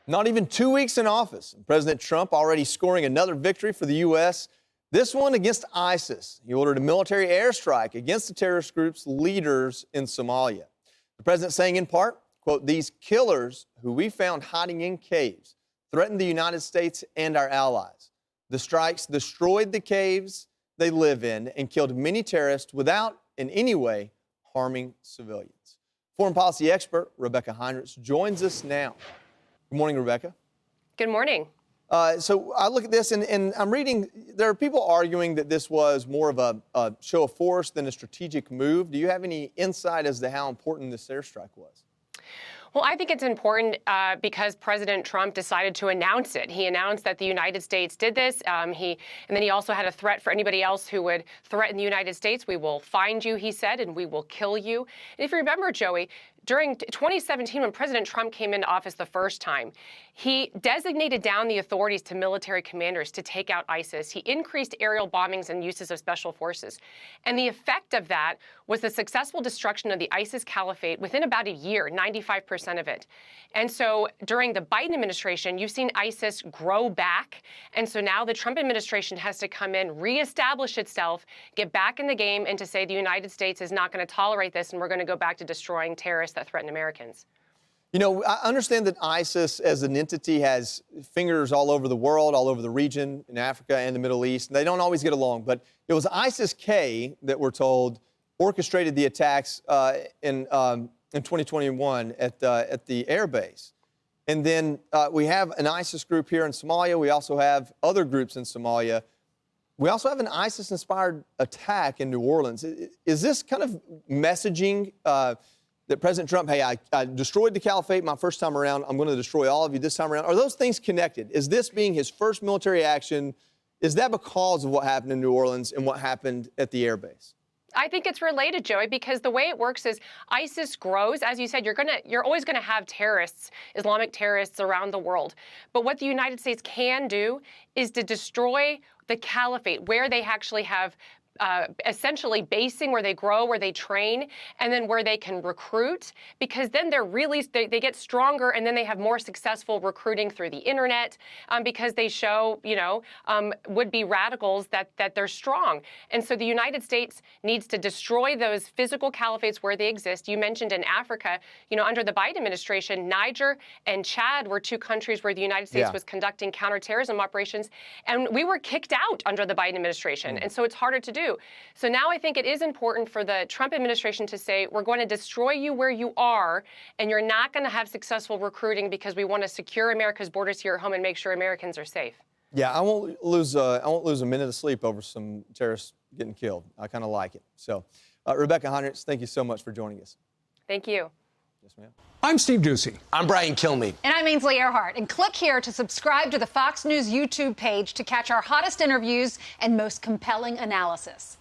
Not even 2 weeks in office, President Trump already scoring another victory for the U.S., this one against ISIS. He ordered a military airstrike against the terrorist group's leaders in Somalia. The president saying in part, quote, "These killers who we found hiding in caves threatened the United States and our allies. The strikes destroyed the caves they live in and killed many terrorists without in any way harming civilians." Foreign policy expert Rebeccah Heinrichs joins us now. Good morning, Rebeccah. Good morning. So I look at this and I'm reading, there are people arguing that this was more of a show of force than a strategic move. Do you have any insight as to how important this airstrike was? Well, I think it's important because President Trump decided to announce it. He announced that the United States did this. And then he also had a threat for anybody else who would threaten the United States. "We will find you," he said, "and we will kill you." And if you remember, Joey, during 2017, when President Trump came into office the first time, he designated down the authorities to military commanders to take out ISIS. He increased aerial bombings and uses of special forces. And the effect of that was the successful destruction of the ISIS caliphate within about a year, 95% of it. And so during the Biden administration, you've seen ISIS grow back. And so now the Trump administration has to come in, reestablish itself, get back in the game, and to say the United States is not going to tolerate this, and we're going to go back to destroying terrorists that threaten Americans. You know, I understand that ISIS as an entity has fingers all over the world, all over the region, in Africa and the Middle East, and they don't always get along. But it was ISIS-K that we're told orchestrated the attacks in 2021 at the air base. And then we have an ISIS group here in Somalia. We also have other groups in Somalia. We also have an ISIS-inspired attack in New Orleans. Is this kind of messaging that President Trump, hey, I destroyed the caliphate my first time around, I'm going to destroy all of you this time around? Are those things connected? Is this being his first military action? Is that because of what happened in New Orleans and what happened at the air base? I think it's related, Joey, because the way it works is ISIS grows. As you said, you're always going to have terrorists, Islamic terrorists around the world. But what the United States can do is to destroy the caliphate, where they actually have essentially basing, where they grow, where they train, and then where they can recruit, because then they get stronger, and then they have more successful recruiting through the internet, because they show, would-be radicals that they're strong. And so the United States needs to destroy those physical caliphates where they exist. You mentioned in Africa, under the Biden administration, Niger and Chad were two countries where the United States was conducting counterterrorism operations, and we were kicked out under the Biden administration. And so it's harder to do. So now I think it is important for the Trump administration to say, we're going to destroy you where you are, and you're not going to have successful recruiting because we want to secure America's borders here at home and make sure Americans are safe. Yeah, I won't lose a minute of sleep over some terrorists getting killed. I kind of like it. So, Rebeccah Heinrichs, thank you so much for joining us. Thank you. Yes, ma'am. I'm Steve Ducey. I'm Brian Kilmeade. And I'm Ainsley Earhart. And click here to subscribe to the Fox News YouTube page to catch our hottest interviews and most compelling analysis.